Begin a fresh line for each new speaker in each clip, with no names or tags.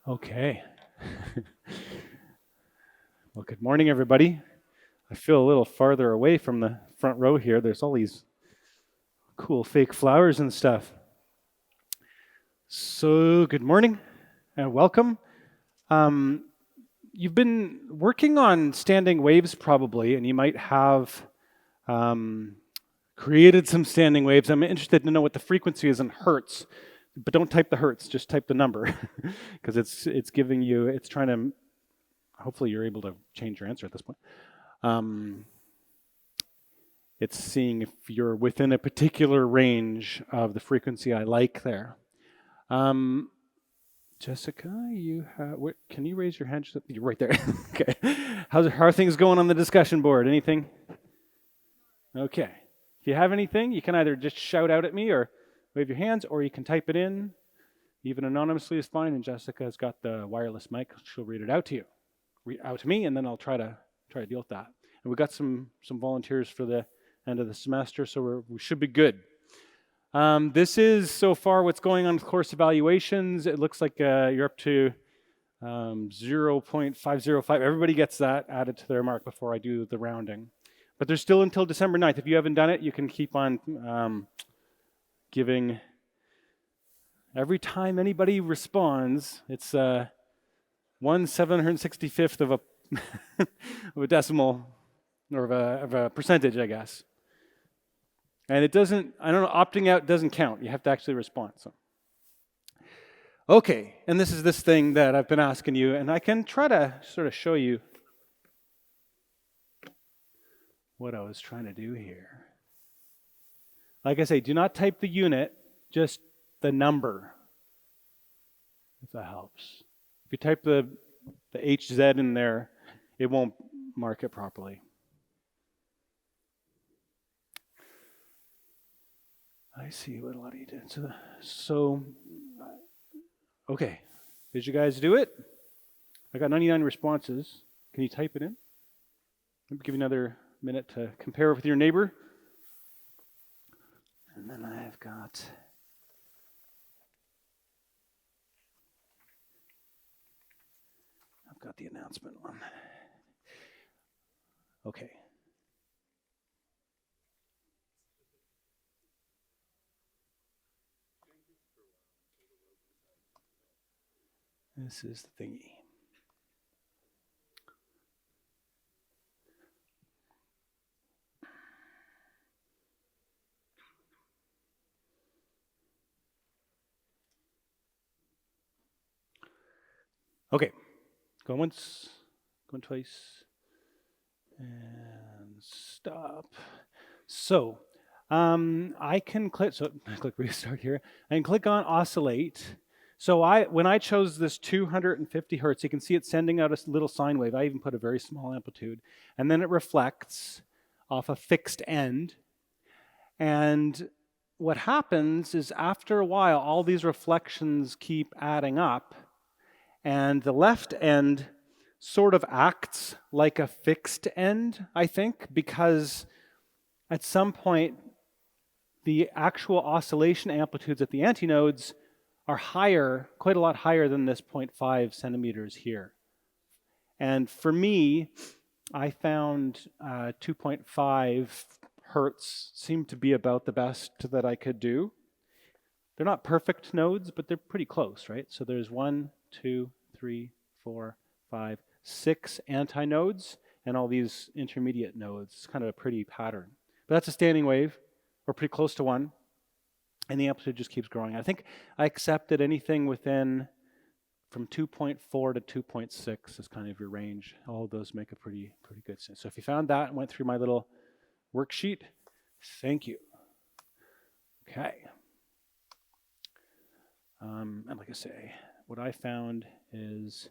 Okay. Well, good morning, everybody. I feel a little farther away from the front row here. There's all these cool fake flowers and stuff. So, good morning and welcome. You've been working on standing waves probably, and you might have created some standing waves. I'm interested to know what the frequency is in hertz, but don't type the hertz, just type the number, because it's giving you, it's trying to, hopefully you're able to change your answer at this point. It's seeing if you're within a particular range of the frequency I like there. Jessica, you have, can you raise your hand? You're right there. Okay. How are things going on the discussion board? Anything? Okay. If you have anything, you can either just shout out at me or wave your hands, or you can type it in. Even anonymously is fine, and Jessica's got the wireless mic. She'll read it out to you. Read out to me, and then I'll try to deal with that. And we've got some volunteers for the end of the semester, so we should be good. This is so far what's going on with course evaluations. It looks like you're up to 0.505. Everybody gets that added to their mark before I do the rounding. But there's still until December 9th. If you haven't done it, you can keep on giving. Every time anybody responds, it's 1/765th of a decimal, or of a percentage, I guess. And it doesn't, I don't know, opting out doesn't count. You have to actually respond. So, okay, and this is this thing that I've been asking you, and I can try to sort of show you what I was trying to do here. Like I say, do not type the unit, just the number, if that helps. If you type the HZ in there, it won't mark it properly. I see what a lot of you did. So, okay. Did you guys do it? I got 99 responses. Can you type it in? Let me give you another minute to compare with your neighbor. And then I've got the announcement one. Okay. This is the thingy. Okay. Going once, going twice, and stop. So, I can click, click restart here. I can click on oscillate. So when I chose this 250 hertz, you can see it's sending out a little sine wave. I even put a very small amplitude. And then it reflects off a fixed end. And what happens is after a while, all these reflections keep adding up. And the left end sort of acts like a fixed end, I think, because at some point, the actual oscillation amplitudes at the antinodes are higher, quite a lot higher than this 0.5 centimeters here. And for me, I found 2.5 hertz seemed to be about the best that I could do. They're not perfect nodes, but they're pretty close, right? So there's 1, 2, 3, 4, 5, 6 antinodes, and all these intermediate nodes. It's kind of a pretty pattern. But that's a standing wave. We're pretty close to 1. And the amplitude just keeps growing. I think I accepted anything within from 2.4 to 2.6 as kind of your range. All of those make a pretty good sense. So if you found that and went through my little worksheet, thank you. Okay. And like I say, what I found is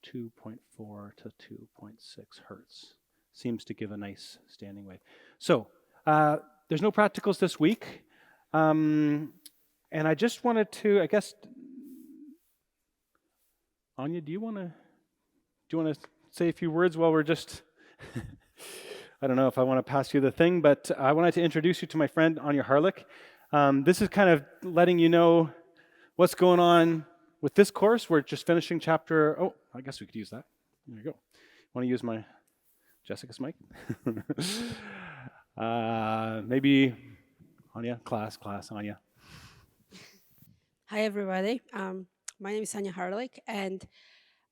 2.4 to 2.6 hertz. Seems to give a nice standing wave. So there's no practicals this week. And I just wanted to, I guess, Anya, do you want to say a few words while we're just, I don't know if I want to pass you the thing, but I wanted to introduce you to my friend Anya Harlick. This is kind of letting you know what's going on with this course, we're just finishing chapter, oh, I guess we could use that. There you go. Want to use my Jessica's mic? Maybe Anya, class, Anya.
Hi, everybody. My name is Anya Harlick, and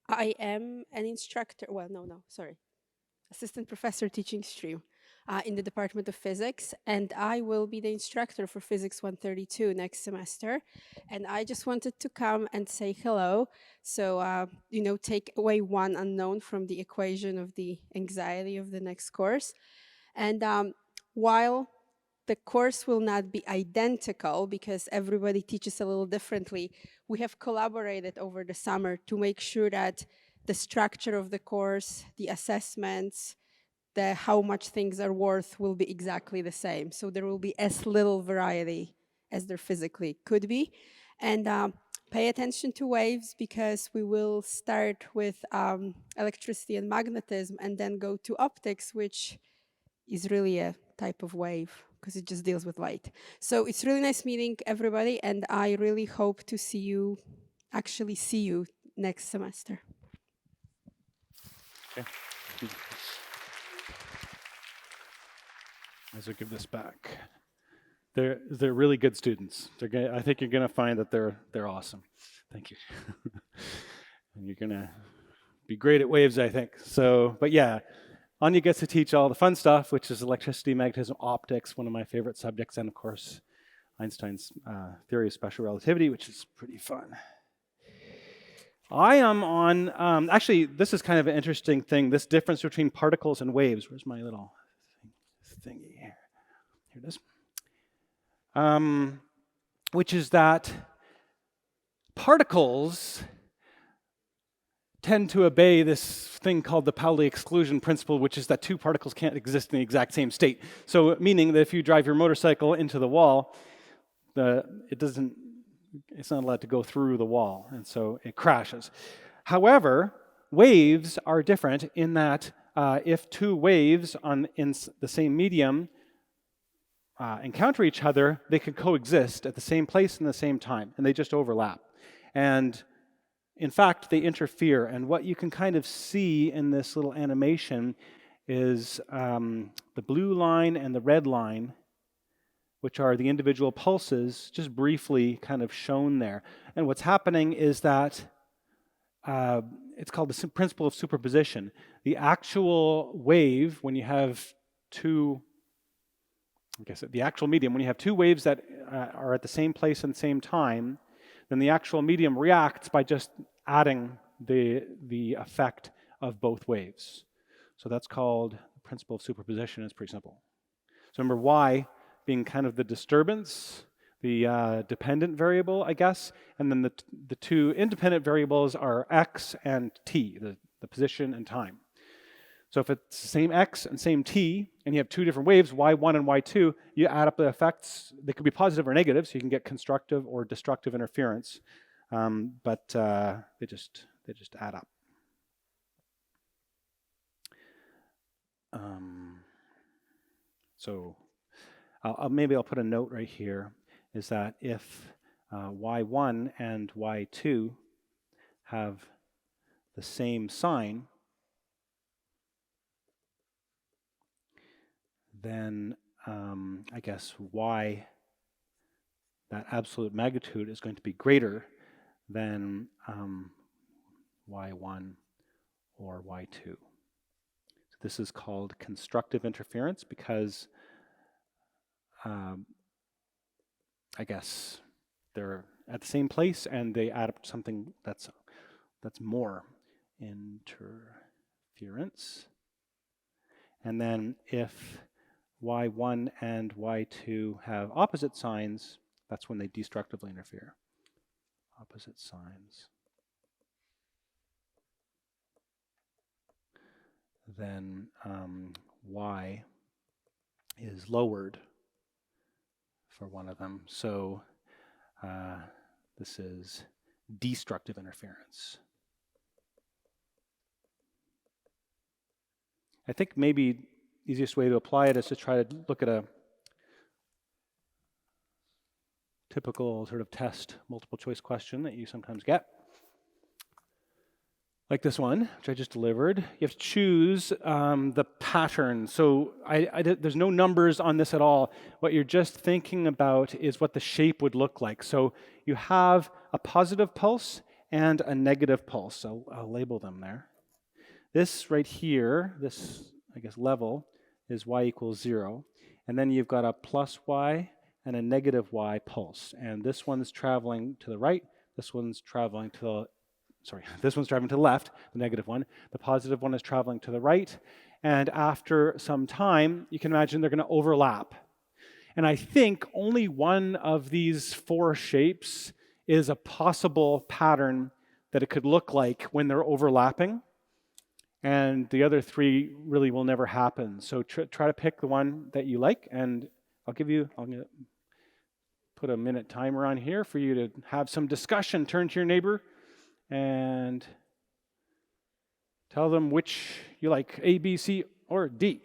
I am an instructor. Well, sorry. Assistant professor teaching stream in the Department of Physics, and I will be the instructor for Physics 132 next semester. And I just wanted to come and say hello. So, take away one unknown from the equation of the anxiety of the next course. And while the course will not be identical because everybody teaches a little differently, we have collaborated over the summer to make sure that the structure of the course, the assessments, the how much things are worth will be exactly the same. So there will be as little variety as there physically could be. And pay attention to waves because we will start with electricity and magnetism and then go to optics, which is really a type of wave because it just deals with light. So it's really nice meeting everybody, and I really hope to see you next semester.
Okay. As I give this back, they're really good students. I think you're going to find that they're awesome. Thank you. And you're going to be great at waves, I think. So, but yeah, Anya gets to teach all the fun stuff, which is electricity, magnetism, optics, one of my favorite subjects, and of course, Einstein's theory of special relativity, which is pretty fun. I am on, actually, this is kind of an interesting thing, this difference between particles and waves. Where's my little thingy here? Here it is. Which is that particles tend to obey this thing called the Pauli exclusion principle, which is that two particles can't exist in the exact same state. So meaning that if you drive your motorcycle into the wall, it's not allowed to go through the wall, and so it crashes. However, waves are different in that if two waves in the same medium encounter each other, they could coexist at the same place and the same time, and they just overlap. And in fact, they interfere, and what you can kind of see in this little animation is the blue line and the red line, which are the individual pulses, just briefly kind of shown there. And what's happening is that it's called the principle of superposition. The actual wave, when you have the actual medium, when you have two waves that are at the same place and the same time, then the actual medium reacts by just adding the effect of both waves. So that's called the principle of superposition. It's pretty simple. So remember Y being kind of the disturbance, the dependent variable, I guess, and then the two independent variables are X and T, the position and time. So if it's the same X and same T, and you have two different waves, Y1 and Y2, you add up the effects. They could be positive or negative, so you can get constructive or destructive interference, but they just add up. So maybe I'll put a note right here, is that if Y1 and Y2 have the same sign, then I guess Y, that absolute magnitude, is going to be greater than Y1 or Y2. So this is called constructive interference because I guess they're at the same place and they add up to something that's more interference. And then if Y1 and Y2 have opposite signs, that's when they destructively interfere. Opposite signs. Then Y is lowered for one of them. So this is destructive interference. I think maybe the easiest way to apply it is to try to look at a typical sort of test multiple choice question that you sometimes get. like this one, which I just delivered. You have to choose the pattern. So there's no numbers on this at all. What you're just thinking about is what the shape would look like. So you have a positive pulse and a negative pulse. So I'll label them there. This right here, this, I guess, level, is y equals 0. And then you've got a plus y and a negative y pulse. And this one's traveling to the right. This one's traveling to the this one's traveling to the left, the negative one. The positive one is traveling to the right. And after some time, you can imagine they're going to overlap. And I think only one of these 4 shapes is a possible pattern that it could look like when they're overlapping. And the other 3 really will never happen. So try to pick the one that you like. And I'm going to put a minute timer on here for you to have some discussion. Turn to your neighbor and tell them which you like, A, B, C, or D.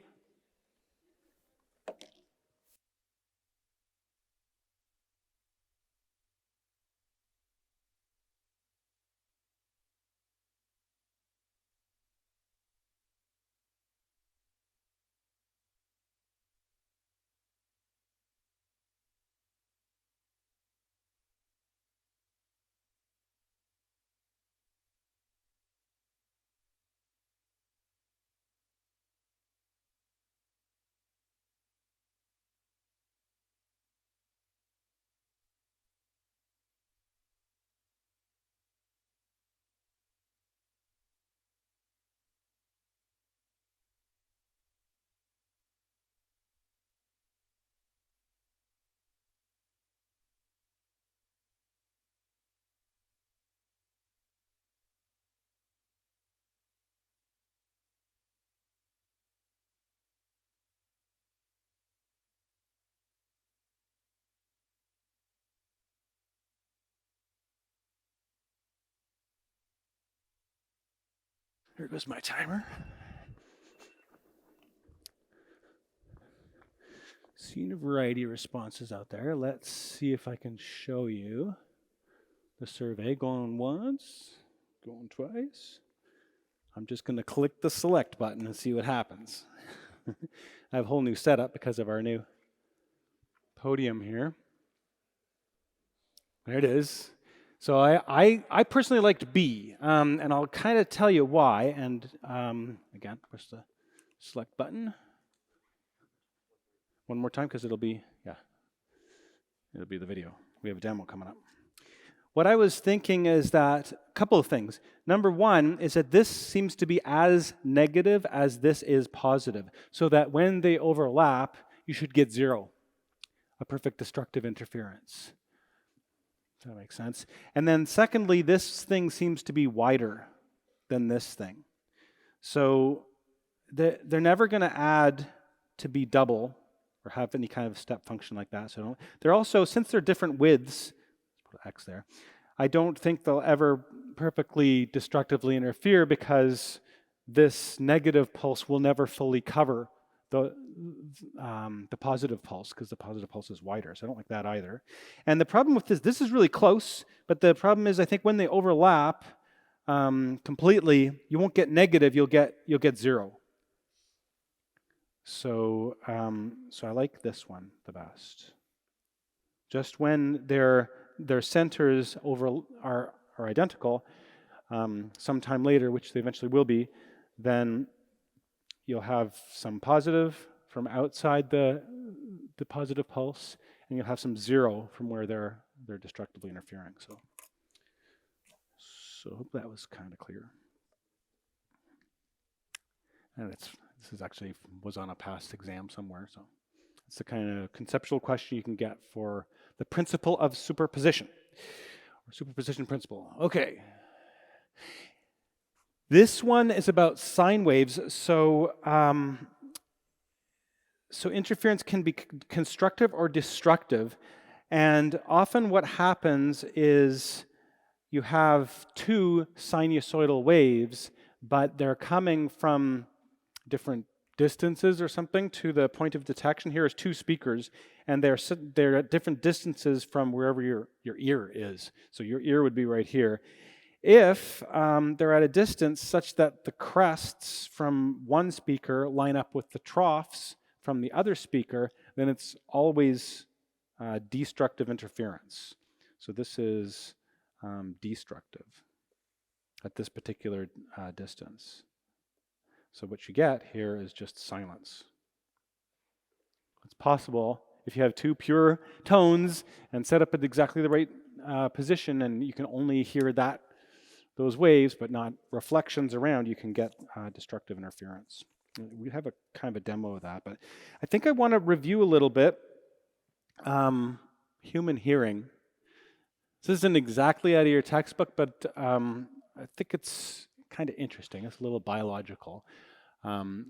Here goes my timer. Seen a variety of responses out there. Let's see if I can show you the survey. Going once, going twice. I'm just going to click the select button and see what happens. I have a whole new setup because of our new podium here. There it is. So I personally liked B, and I'll kind of tell you why. And again, push the select button. One more time, because it'll be the video. We have a demo coming up. What I was thinking is that a couple of things. Number one is that this seems to be as negative as this is positive, so that when they overlap, you should get 0, a perfect destructive interference. Does that make sense? And then secondly, this thing seems to be wider than this thing. So they're never going to add to be double or have any kind of step function like that. So they're also, since they're different widths, let's put X there, I don't think they'll ever perfectly destructively interfere, because this negative pulse will never fully cover the positive pulse, because the positive pulse is wider. So I don't like that either. And the problem with this is really close, but the problem is I think when they overlap completely, you won't get negative, you'll get 0. So I like this one the best. Just when their centers are identical, sometime later, which they eventually will be, then you'll have some positive from outside the positive pulse, and you'll have some 0 from where they're destructively interfering. So I hope that was kind of clear. And this is actually was on a past exam somewhere, so it's the kind of conceptual question you can get for the principle of superposition, or superposition principle. Okay. This one is about sine waves. So interference can be constructive or destructive, and often what happens is you have 2 sinusoidal waves, but they're coming from different distances or something to the point of detection. Here is 2 speakers, and they're at different distances from wherever your ear is. So your ear would be right here. If they're at a distance such that the crests from one speaker line up with the troughs from the other speaker, then it's always destructive interference. So this is destructive at this particular distance. So what you get here is just silence. It's possible if you have two pure tones and set up at exactly the right position, and you can only hear those waves, but not reflections around, you can get destructive interference. We have a kind of a demo of that, but I think I want to review a little bit human hearing. This isn't exactly out of your textbook, but I think it's kind of interesting. It's a little biological,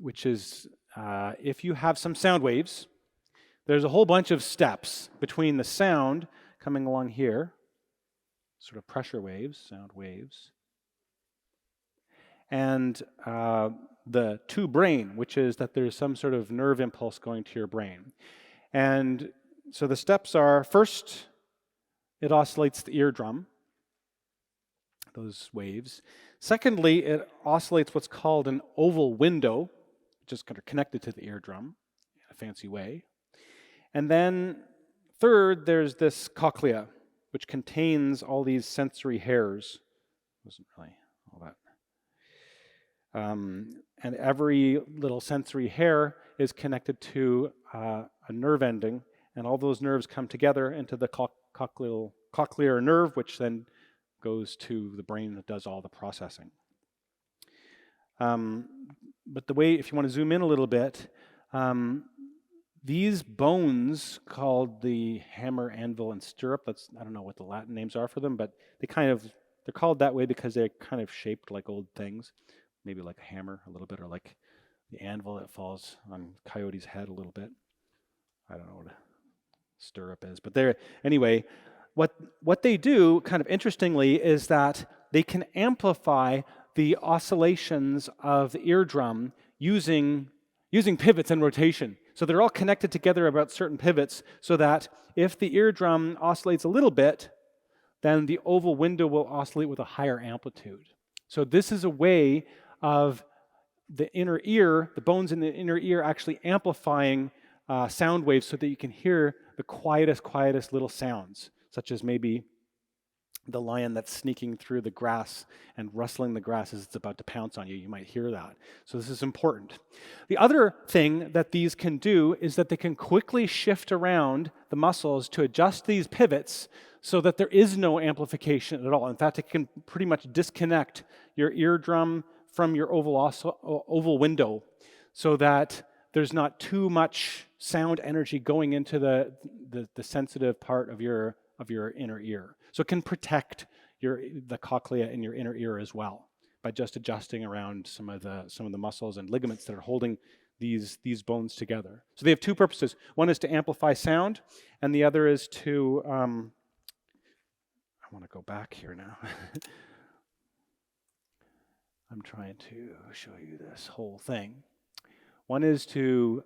which is if you have some sound waves, there's a whole bunch of steps between the sound coming along here, sort of pressure waves, sound waves, and the to brain, which is that there's some sort of nerve impulse going to your brain. And so the steps are, first, it oscillates the eardrum, those waves. Secondly, it oscillates what's called an oval window, which is kind of connected to the eardrum in a fancy way. And then third, there's this cochlea, which contains all these sensory hairs. Wasn't really all that. And every little sensory hair is connected to a nerve ending, and all those nerves come together into the cochlear nerve, which then goes to the brain that does all the processing. But the way, if you want to zoom in a little bit, these bones called the hammer, anvil, and stirrup, I don't know what the Latin names are for them, but they're called that way because they're kind of shaped like old things, maybe like a hammer a little bit, or like the anvil that falls on Coyote's head a little bit. I don't know what a stirrup is, but anyway, what they do, kind of interestingly, is that they can amplify the oscillations of the eardrum using pivots and rotation. So they're all connected together about certain pivots, so that if the eardrum oscillates a little bit, then the oval window will oscillate with a higher amplitude. So this is a way of the inner ear, the bones in the inner ear, actually amplifying sound waves so that you can hear the quietest little sounds, such as maybe the lion that's sneaking through the grass and rustling the grass as it's about to pounce on you. You might hear that. So this is important. The other thing that these can do is that they can quickly shift around the muscles to adjust these pivots so that there is no amplification at all. In fact, it can pretty much disconnect your eardrum from your oval window so that there's not too much sound energy going into the sensitive part of your inner ear. So it can protect the cochlea in your inner ear as well by just adjusting around some of the muscles and ligaments that are holding these bones together. So they have two purposes. One is to amplify sound, and the other is to I want to go back here now. I'm trying to show you this whole thing. One is to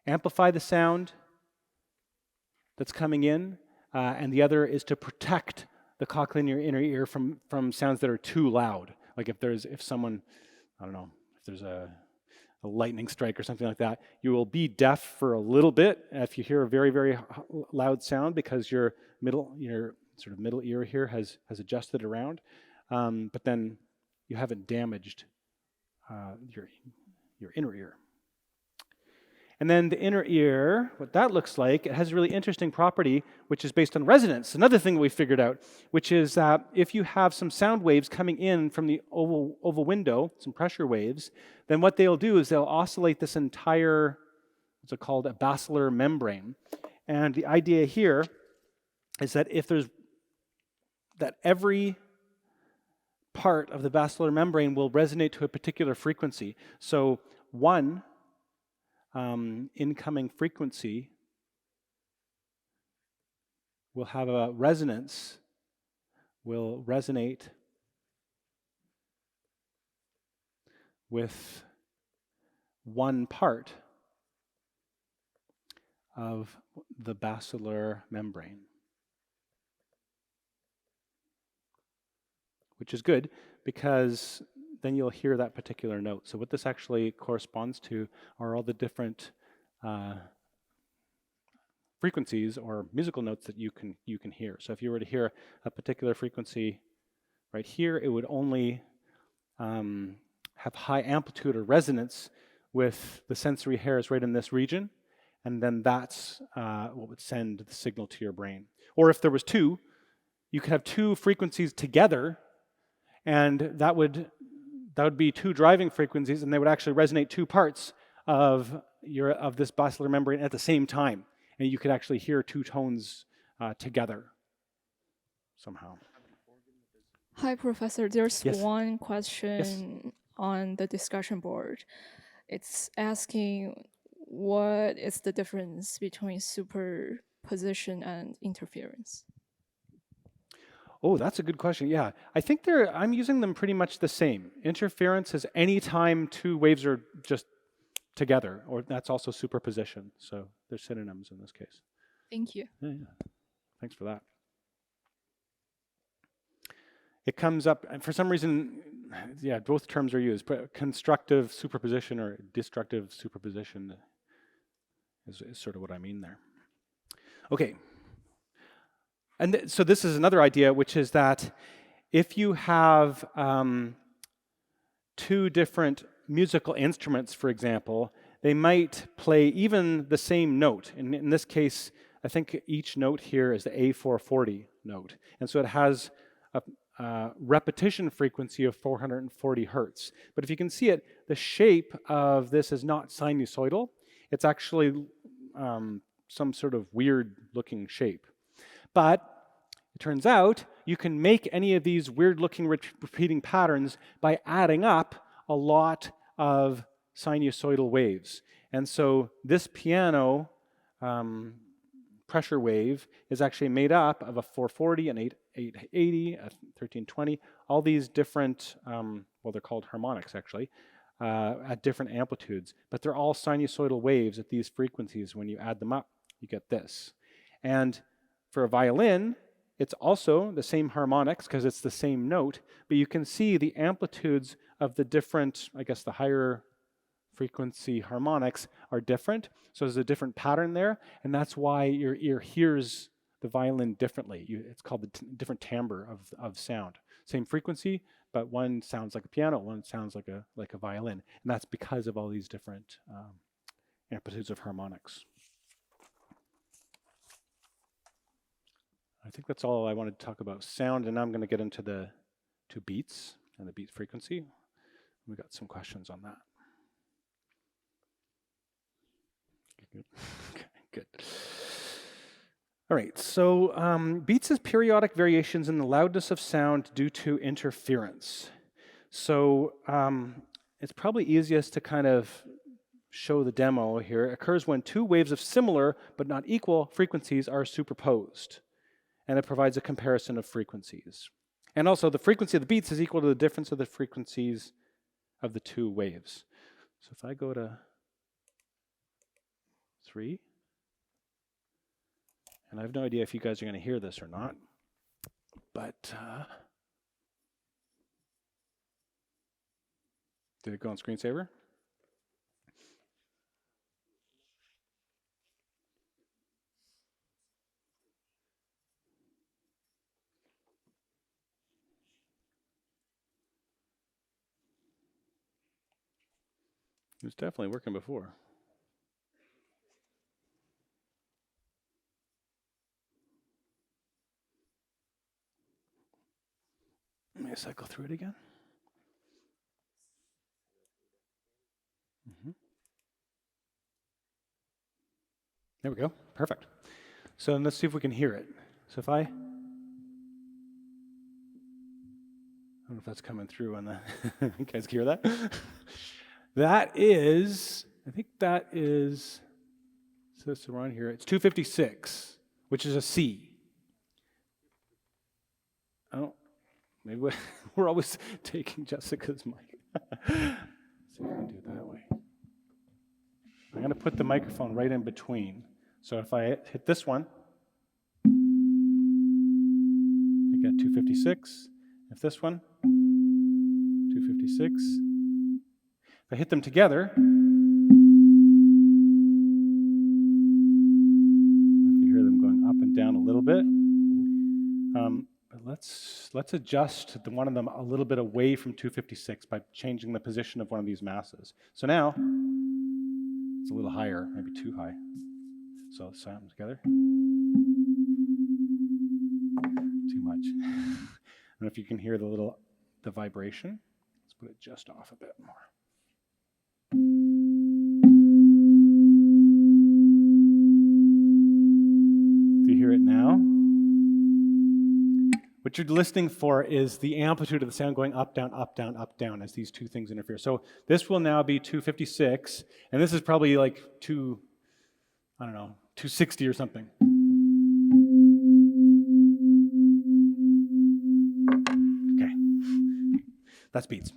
amplify the sound that's coming in, and the other is to protect the cochlea in your inner ear from sounds that are too loud. Like if there's a lightning strike or something like that, you will be deaf for a little bit if you hear a very, very loud sound because your sort of middle ear here has adjusted around, but then you haven't damaged your inner ear. And then the inner ear, what that looks like, it has a really interesting property, which is based on resonance. Another thing we figured out, which is that if you have some sound waves coming in from the oval window, some pressure waves, then what they'll do is they'll oscillate this entire, what's it called, a basilar membrane. And the idea here is that every part of the basilar membrane will resonate to a particular frequency. So one incoming frequency will have a resonance, will resonate with one part of the basilar membrane. which is good because then you'll hear that particular note. So what this actually corresponds to are all the different frequencies or musical notes that you can hear. So if you were to hear a particular frequency right here, it would only have high amplitude or resonance with the sensory hairs right in this region, and then that's what would send the signal to your brain. Or if there was two, you could have two frequencies together, and that would be two driving frequencies, and they would actually resonate two parts of this basilar membrane at the same time, and you could actually hear two tones together somehow.
Hi, Professor. There's
Yes.
one question
Yes.
on the discussion board. It's asking what is the difference between superposition and interference?
Oh, that's a good question. Yeah, I think I'm using them pretty much the same. Interference is any time two waves are just together, or that's also superposition. So they're synonyms in this case.
Thank you.
Yeah. Thanks for that. It comes up, and for some reason, yeah, both terms are used, but constructive superposition or destructive superposition is sort of what I mean there. Okay. And so this is another idea, which is that if you have two different musical instruments, for example, they might play even the same note. In this case, I think each note here is the A440 note. And so it has a repetition frequency of 440 hertz. But if you can see it, the shape of this is not sinusoidal. It's actually some sort of weird looking shape. But it turns out you can make any of these weird looking repeating patterns by adding up a lot of sinusoidal waves. And so this piano pressure wave is actually made up of a 440, an 880, a 1320, all these different, well, they're called harmonics actually, at different amplitudes, but they're all sinusoidal waves at these frequencies. When you add them up, you get this. And for a violin, it's also the same harmonics because it's the same note, but you can see the amplitudes of the different, I guess the higher frequency harmonics are different. So there's a different pattern there, and that's why your ear hears the violin differently. It's called the different timbre of sound. Same frequency, but one sounds like a piano, one sounds like a violin, and that's because of all these different amplitudes of harmonics. I think that's all I wanted to talk about sound, and now I'm going to get into the beats and the beat frequency. We got some questions on that. Okay, good. All right, so beats is periodic variations in the loudness of sound due to interference. So it's probably easiest to kind of show the demo here. It occurs when two waves of similar but not equal frequencies are superposed. And it provides a comparison of frequencies. And also the frequency of the beats is equal to the difference of the frequencies of the two waves. So if I go to 3, and I have no idea if you guys are going to hear this or not, but did it go on screensaver? It was definitely working before. Let me cycle through it again. There we go. Perfect. So let's see if we can hear it. So if I don't know if that's coming through on the, you guys hear that? That is, I think that is, so it's around here, it's 256, which is a C. Oh, maybe we're always taking Jessica's mic. Let's see if we can do it that way. I'm going to put the microphone right in between. So if I hit this one, I get 256. If this one, 256, if I hit them together, you hear them going up and down a little bit. But let's adjust one of them a little bit away from 256 by changing the position of one of these masses. So now it's a little higher, maybe too high. So let's sound them together. Too much. I don't know if you can hear the vibration. Let's put it just off a bit more. Do you hear it now? What you're listening for is the amplitude of the sound going up, down, up, down, up, down as these two things interfere. So this will now be 256, and this is probably like 260 or something. Okay, that's beats.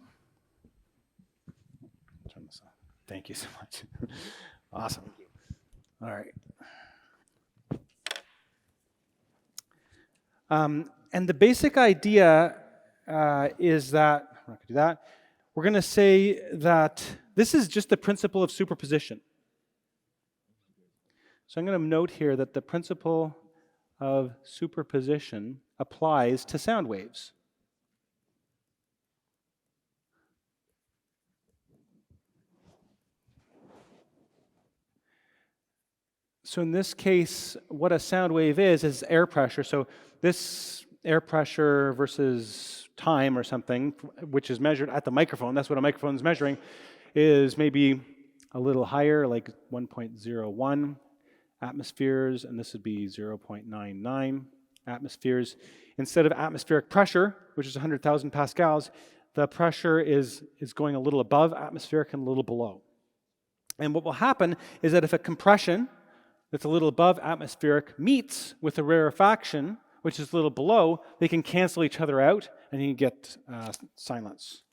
Turn this on. Thank you so much. Awesome. All right. And the basic idea is that, we're not going to do that, we're going to say that this is just the principle of superposition. So I'm going to note here that the principle of superposition applies to sound waves. So in this case, what a sound wave is air pressure. So this air pressure versus time or something, which is measured at the microphone, that's what a microphone is measuring, is maybe a little higher, like 1.01 atmospheres, and this would be 0.99 atmospheres. Instead of atmospheric pressure, which is 100,000 pascals, the pressure is going a little above atmospheric and a little below. And what will happen is that if a compression that's a little above atmospheric meets with a rarefaction, which is a little below, they can cancel each other out, and you get silence.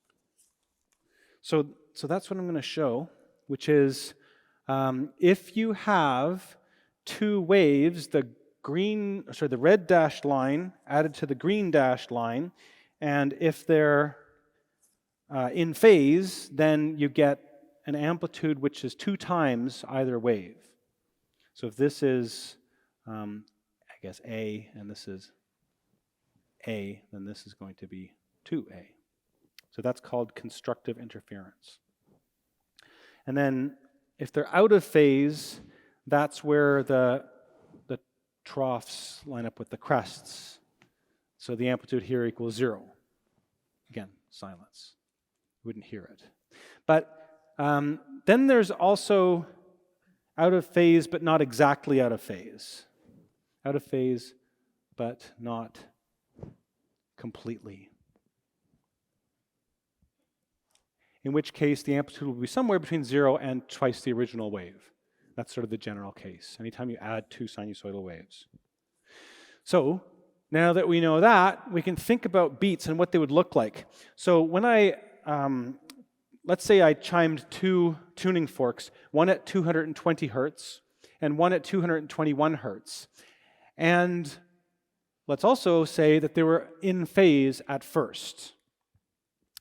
So that's what I'm going to show, which is if you have two waves, the red dashed line added to the green dashed line, and if they're in phase, then you get an amplitude which is 2 times either wave. So if this is I guess A, and this is A, then this is going to be 2A. So that's called constructive interference. And then if they're out of phase, that's where the troughs line up with the crests. So the amplitude here equals 0. Again, silence. You wouldn't hear it. But then there's also out of phase, but not exactly out of phase. Out of phase, but not completely. In which case, the amplitude will be somewhere between 0 and twice the original wave. That's sort of the general case, anytime you add 2 sinusoidal waves. So, now that we know that, we can think about beats and what they would look like. So when let's say I chimed 2 tuning forks, one at 220 hertz and one at 221 hertz. And let's also say that they were in phase at first.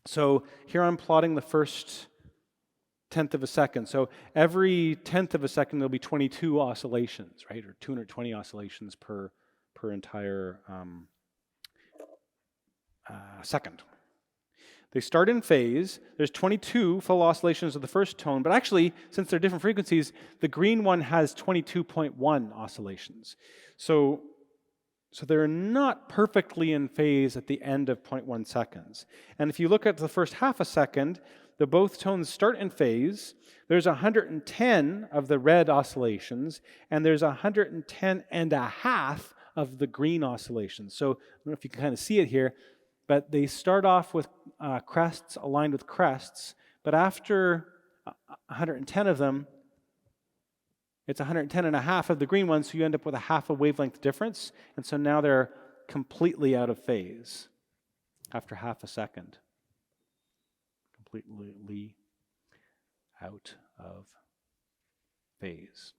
So here I'm plotting the first tenth of a second. So every tenth of a second there'll be 22 oscillations, right? Or 220 oscillations per entire second. They start in phase. There's 22 full oscillations of the first tone, but actually, since they're different frequencies, the green one has 22.1 oscillations. So they're not perfectly in phase at the end of 0.1 seconds. And if you look at the first half a second, both tones start in phase. There's 110 of the red oscillations, and there's 110 and a half of the green oscillations. So I don't know if you can kind of see it here, but they start off with crests aligned with crests, but after 110 of them, it's 110 and a half of the green ones, so you end up with a half a wavelength difference, and so now they're completely out of phase after half a second. Completely out of phase.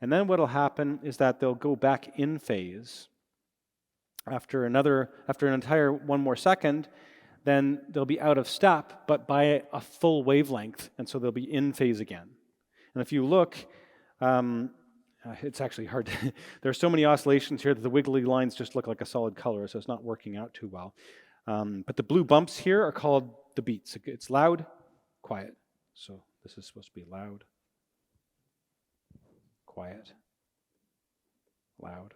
And then what will happen is that they'll go back in phase, After an entire one more second, then they'll be out of step, but by a full wavelength, and so they'll be in phase again. And if you look, it's actually hard. There are so many oscillations here that the wiggly lines just look like a solid color, so it's not working out too well. But the blue bumps here are called the beats. It's loud, quiet. So this is supposed to be loud, quiet, loud,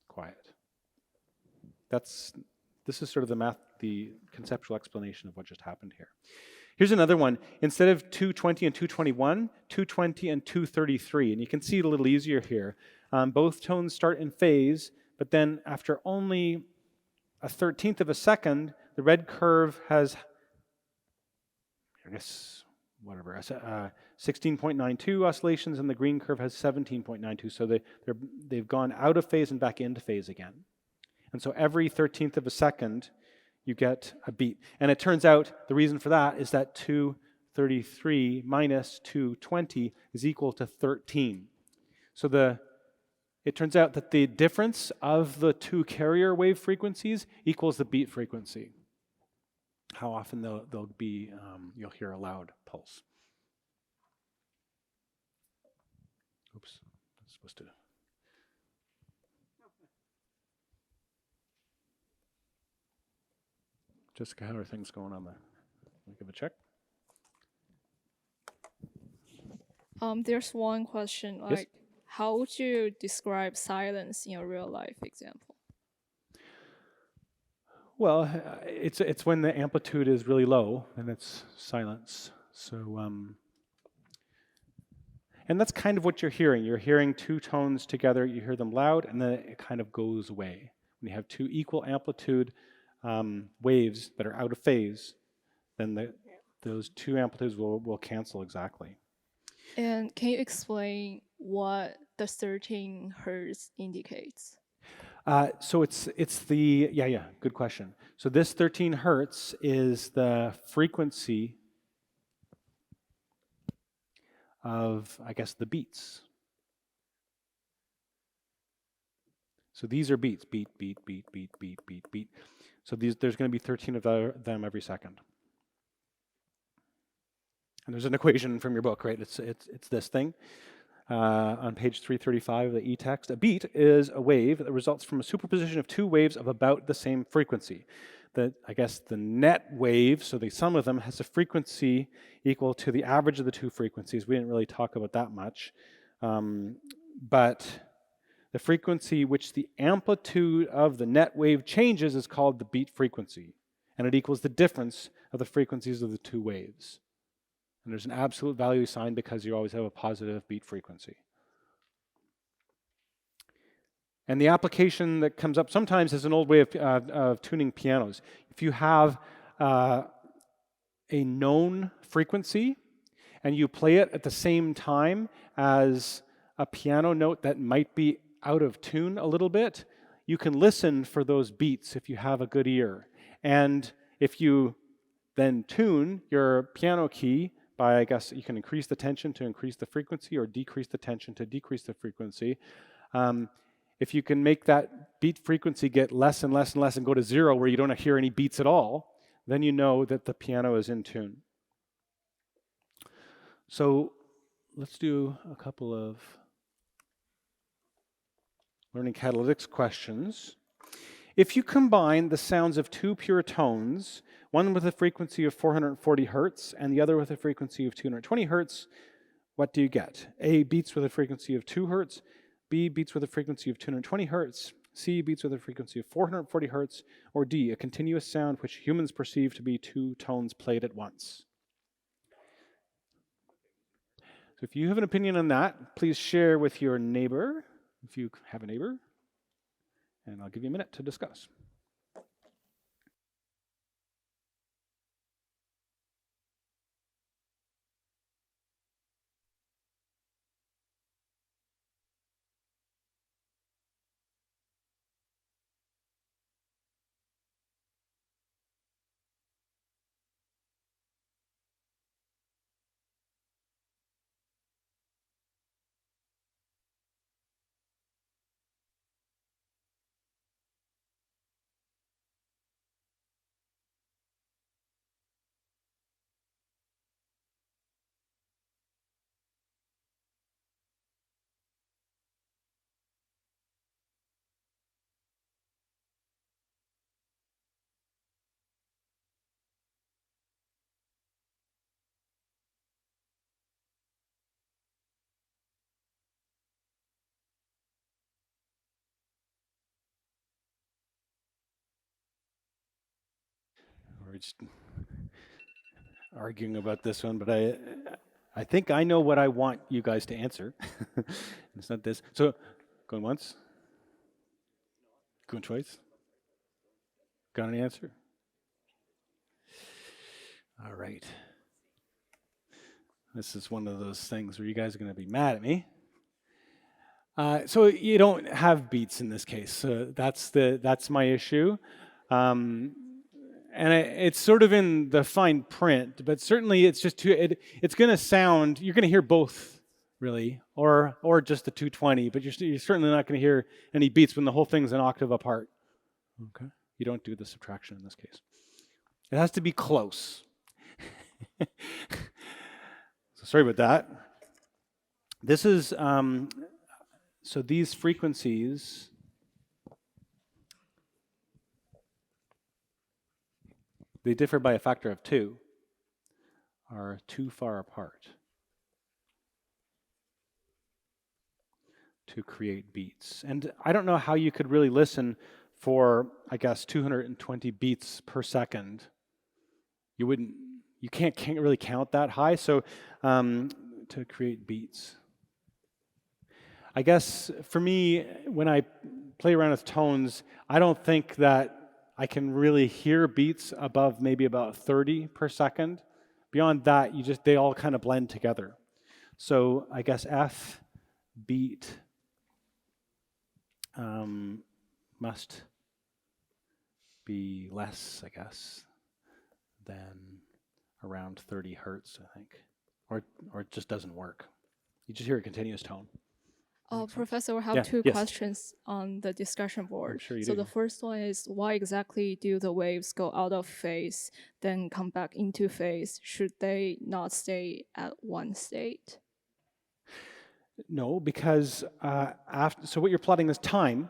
quiet. This is sort of the conceptual explanation of what just happened here. Here's another one. Instead of 220 and 221, 220 and 233. And you can see it a little easier here. Both tones start in phase, but then after only a 1/13 of a second, the red curve has, I guess, whatever, 16.92 oscillations, and the green curve has 17.92. So they've gone out of phase and back into phase again. And so every 1/13 of a second, you get a beat. And it turns out the reason for that is that 233 minus 220 is equal to 13. So it turns out that the difference of the two carrier wave frequencies equals the beat frequency. How often they'll be, you'll hear a loud pulse. Oops, I'm supposed to. Jessica, how are things going on there? Can we give a check?
There's one question, like,
Yes?
how would you describe silence in a real life example?
Well, it's when the amplitude is really low and it's silence. So, and that's kind of what you're hearing. You're hearing two tones together. You hear them loud, and then it kind of goes away. When you have two equal amplitude waves that are out of phase, then those two amplitudes will cancel exactly.
And can you explain what the 13 hertz indicates?
So it's good question. So this 13 hertz is the frequency of, I guess, the beats. So these are beats, beat, beat, beat, beat, beat, beat, beat. So there's going to be 13 of them every second. And there's an equation from your book, right? It's this thing. On page 335 of the e-text, a beat is a wave that results from a superposition of two waves of about the same frequency. I guess the net wave, so the sum of them, has a frequency equal to the average of the two frequencies. We didn't really talk about that much. But the frequency which the amplitude of the net wave changes is called the beat frequency. And it equals the difference of the frequencies of the two waves. And there's an absolute value sign because you always have a positive beat frequency. And the application that comes up sometimes is an old way of tuning pianos. If you have a known frequency and you play it at the same time as a piano note that might be out of tune a little bit, you can listen for those beats if you have a good ear. And if you then tune your piano key by, I guess, you can increase the tension to increase the frequency or decrease the tension to decrease the frequency. If you can make that beat frequency get less and less and less and go to zero where you don't hear any beats at all, then you know that the piano is in tune. So let's do a couple of learning catalytics questions. If you combine the sounds of two pure tones, one with a frequency of 440 hertz and the other with a frequency of 220 hertz, what do you get? A, beats with a frequency of 2 hertz, B, beats with a frequency of 220 hertz, C, beats with a frequency of 440 hertz, or D, a continuous sound which humans perceive to be two tones played at once. So if you have an opinion on that, please share with your neighbor, if you have a neighbor, and I'll give you a minute to discuss. we're just arguing about this one, but I think I know what I want you guys to answer. It's not this. So, going once? Going twice? Got an answer? All right. This is one of those things where you guys are going to be mad at me. So you don't have beats in this case. That's my issue. And it's sort of in the fine print, but certainly it's just it's going to sound, you're going to hear both, really, or just the 220, but you're certainly not going to hear any beats when the whole thing's an octave apart. Okay? You don't do the subtraction in this case. It has to be close. So sorry about that. This is, so these frequencies, they differ by a factor of 2, are too far apart to create beats. And I don't know how you could really listen for, I guess, 220 beats per second. You can't really count that high, so to create beats. I guess for me, when I play around with tones, I don't think that I can really hear beats above maybe about 30 per second. Beyond that, they all kind of blend together. So I guess F beat must be less, I guess, than around 30 hertz, I think. Or it just doesn't work. You just hear a continuous tone.
Professor, we have
Yeah,
two
yes.
questions on the discussion board.
Sure you
so
do.
the first one is, why exactly do the waves go out of phase, then come back into phase? Should they not stay at one state?
No, because so what you're plotting is time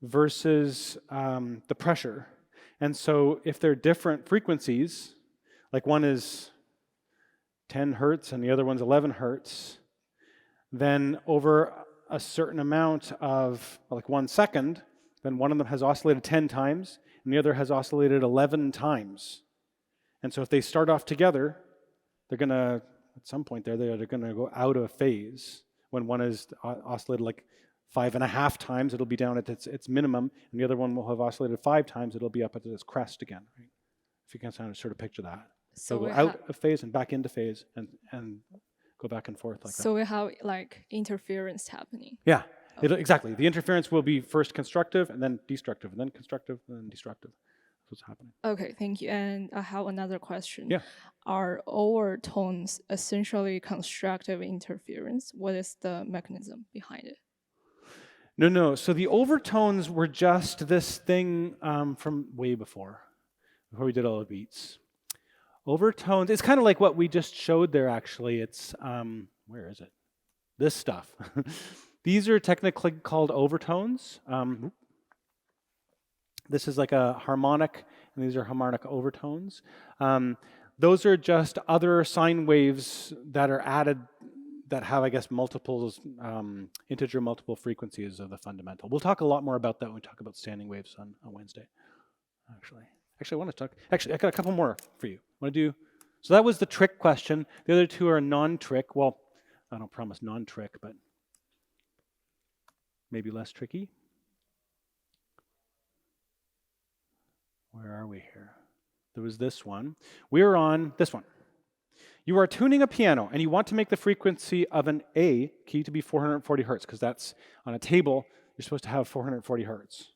versus the pressure. And so if they're different frequencies, like one is 10 hertz and the other one's 11 hertz, then over a certain amount of, like 1 second, then one of them has oscillated 10 times and the other has oscillated 11 times. And so if they start off together, they're going to, at some point there, they're going to go out of phase. When one is oscillated like 5.5 times, it'll be down at its minimum, and the other one will have oscillated 5 times, it'll be up at its crest again. Right? If you can sort of picture that. So go out of phase and back into phase and go back and forth like that.
So we have like interference happening.
Yeah, exactly. The interference will be first constructive and then destructive, and then constructive and then destructive. That's what's happening.
Okay, thank you. And I have another question.
Yeah.
Are overtones essentially constructive interference? What is the mechanism behind it?
No. So the overtones were just this thing from way before we did all the beats. Overtones, it's kind of like what we just showed there, actually. It's, where is it? This stuff. These are technically called overtones. This is like a harmonic, and these are harmonic overtones. Those are just other sine waves that are added that have, I guess, multiples, integer multiple frequencies of the fundamental. We'll talk a lot more about that when we talk about standing waves on Wednesday, actually. Actually, I want to talk, I got a couple more for you. Want to do, so that was the trick question. The other two are non-trick. Well, I don't promise non-trick, but maybe less tricky. Where are we here? There was this one. We're on this one. You are tuning a piano, and you want to make the frequency of an A key to be 440 hertz, because that's on a table, you're supposed to have 440 hertz.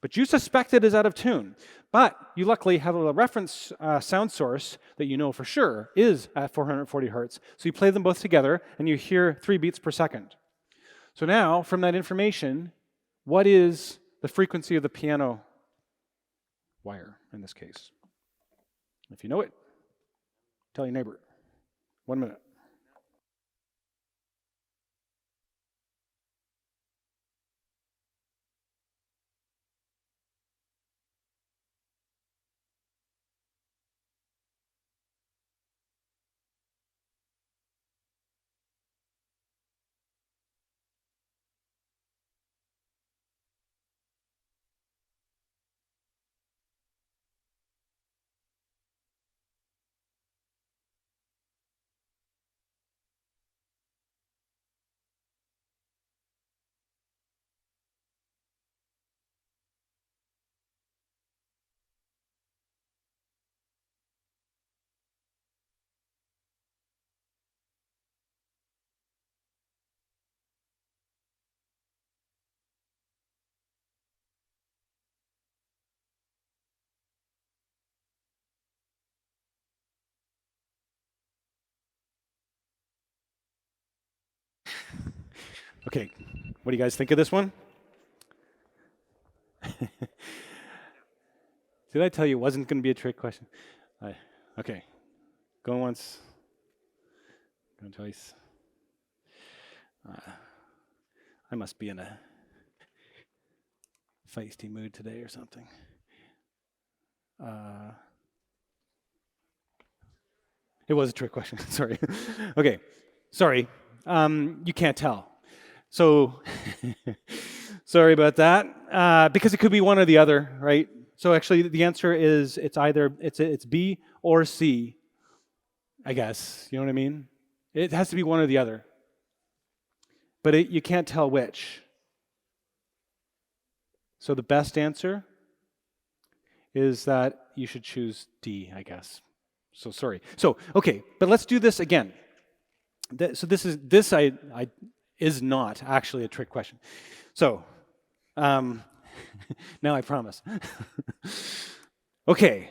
But you suspect it is out of tune. But you luckily have a reference sound source that you know for sure is at 440 hertz. So you play them both together, and you hear 3 beats per second. So now, from that information, what is the frequency of the piano wire in this case? If you know it, tell your neighbor. 1 minute. Okay, what do you guys think of this one? Did I tell you it wasn't going to be a trick question? Okay, going once, going twice. I must be in a feisty mood today or something. It was a trick question, sorry. Okay, sorry, you can't tell. So, sorry about that, because it could be one or the other, right? So actually the answer is it's either, it's B or C, I guess, you know what I mean? It has to be one or the other. But you can't tell which. So the best answer is that you should choose D, I guess. So sorry. So, okay, but let's do this again. So this is not actually a trick question. So, now I promise. Okay,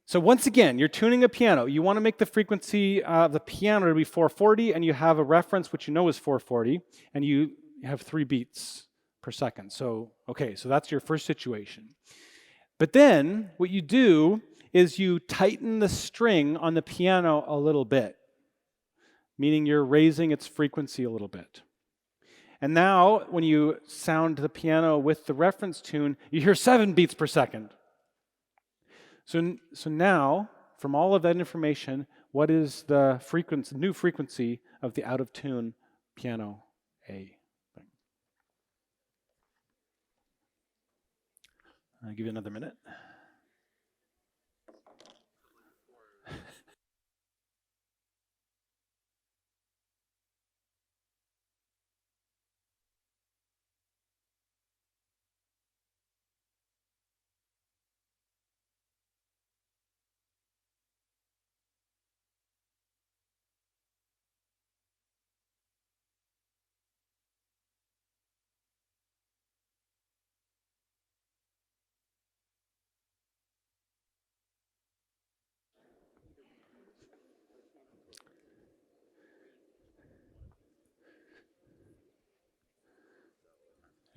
so once again, you're tuning a piano. You want to make the frequency of the piano to be 440, and you have a reference which you know is 440, and you have 3 beats per second. So, okay, so that's your first situation. But then what you do is you tighten the string on the piano a little bit, meaning you're raising its frequency a little bit. And now, when you sound the piano with the reference tune, you hear 7 beats per second. So now, from all of that information, what is the frequency, new frequency of the out of tune piano A thing? I'll give you another minute.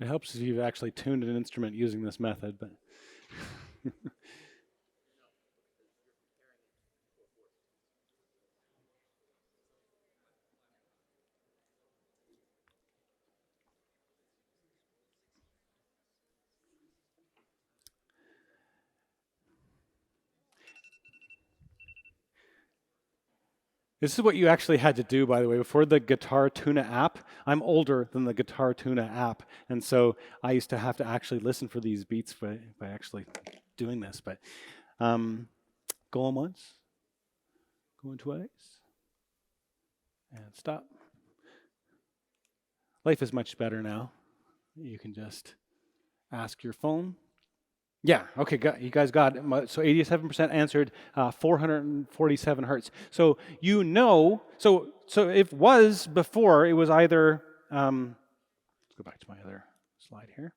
It helps if you've actually tuned an instrument using this method, but this is what you actually had to do, by the way, before the Guitar Tuna app. I'm older than the Guitar Tuna app, and so I used to have to actually listen for these beats by actually doing this. But going once, going twice, and stop. Life is much better now. You can just ask your phone. Yeah, okay, you guys got it. So 87% answered 447 hertz. So you know, so if it was before, it was either, let's go back to my other slide here.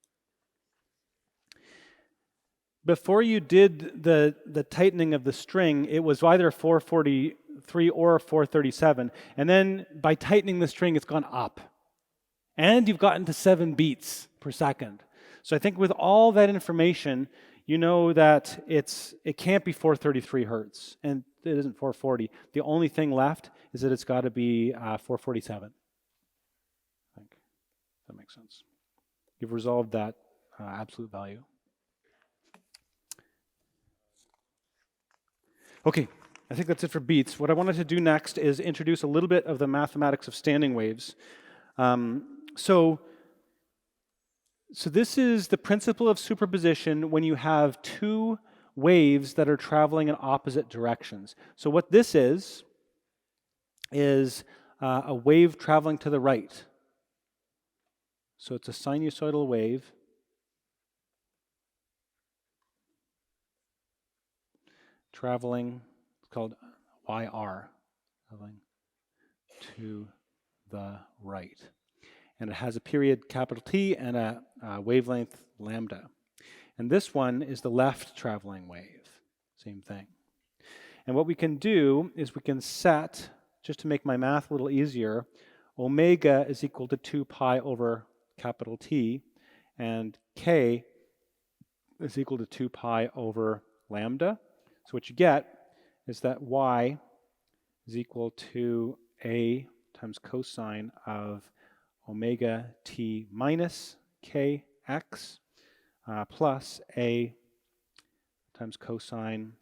Before you did the tightening of the string, it was either 443 or 437. And then by tightening the string, it's gone up. And you've gotten to 7 beats per second. So I think with all that information, you know that it can't be 433 hertz, and it isn't 440. The only thing left is that it's got to be 447. I think that makes sense. You've resolved that absolute value. Okay, I think that's it for beats. What I wanted to do next is introduce a little bit of the mathematics of standing waves. So this is the principle of superposition when you have 2 waves that are traveling in opposite directions. So what this is a wave traveling to the right. So it's a sinusoidal wave. Traveling, it's called YR, traveling to the right. And it has a period capital T and a wavelength lambda. And this one is the left traveling wave, same thing. And what we can do is we can set, just to make my math a little easier, omega is equal to 2 pi over capital T, and k is equal to 2 pi over lambda. So what you get is that y is equal to a times cosine of omega t minus kx plus a times cosine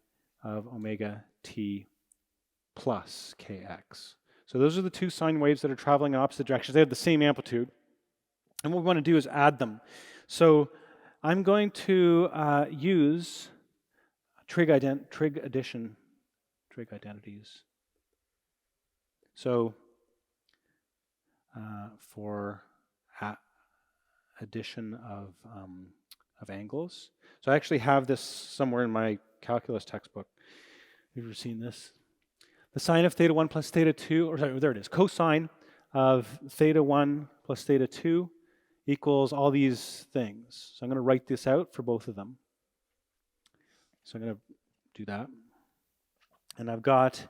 of omega t plus kx. So those are the two sine waves that are traveling in opposite directions. They have the same amplitude. And what we want to do is add them. So I'm going to use trig identities. So for addition of angles. So I actually have this somewhere in my calculus textbook. Have you ever seen this? The sine of theta 1 plus theta 2, or sorry, there it is, cosine of theta 1 plus theta 2 equals all these things. So I'm going to write this out for both of them. So I'm going to do that. And I've got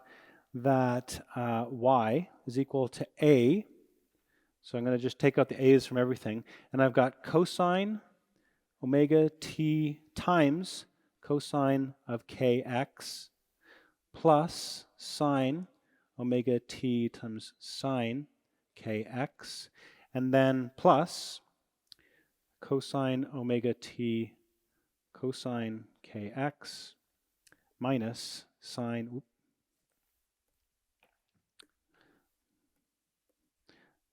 that y is equal to a. So I'm going to just take out the a's from everything. And I've got cosine omega t times cosine of kx plus sine omega t times sine kx, and then plus cosine omega t cosine kx minus sine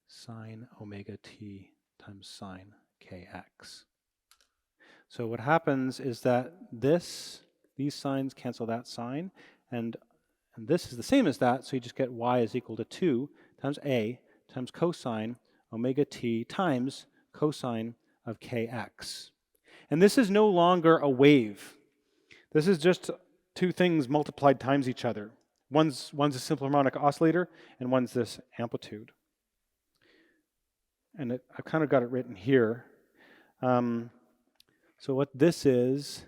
sine omega t times sine kx. So what happens is that these signs cancel that sign, and this is the same as that, so you just get y is equal to 2 times a times cosine omega t times cosine of kx. And this is no longer a wave. This is just two things multiplied times each other. One's a simple harmonic oscillator, and one's this amplitude. And I've kind of got it written here. So what this is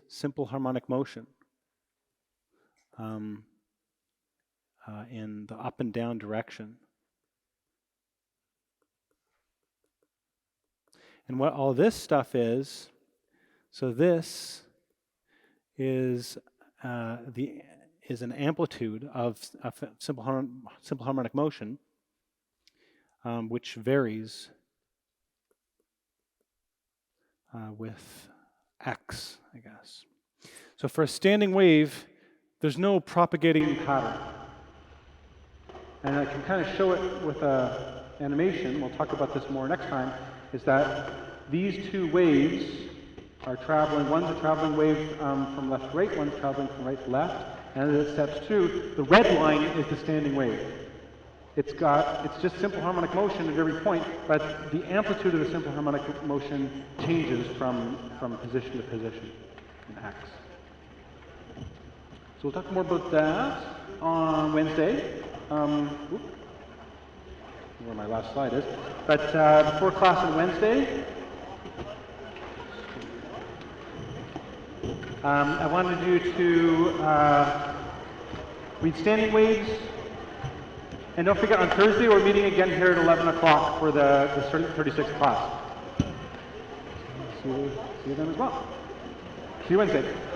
simple harmonic motion in the up and down direction. And what all this stuff is, so this is an amplitude of simple harmonic motion, which varies with x, I guess. So for a standing wave, there's no propagating pattern. And I can kind of show it with an animation. We'll talk about this more next time, is that these two waves are traveling. One's a traveling wave from left to right, one's traveling from right to left. And as it steps through, the red line is the standing wave. It's just simple harmonic motion at every point, but the amplitude of the simple harmonic motion changes from position to position in x. So we'll talk more about that on Wednesday. Where my last slide is. But before class on Wednesday, I wanted you to read standing waves. And don't forget, on Thursday, we're meeting again here at 11 o'clock for the 36th class. See you then as well. See you Wednesday.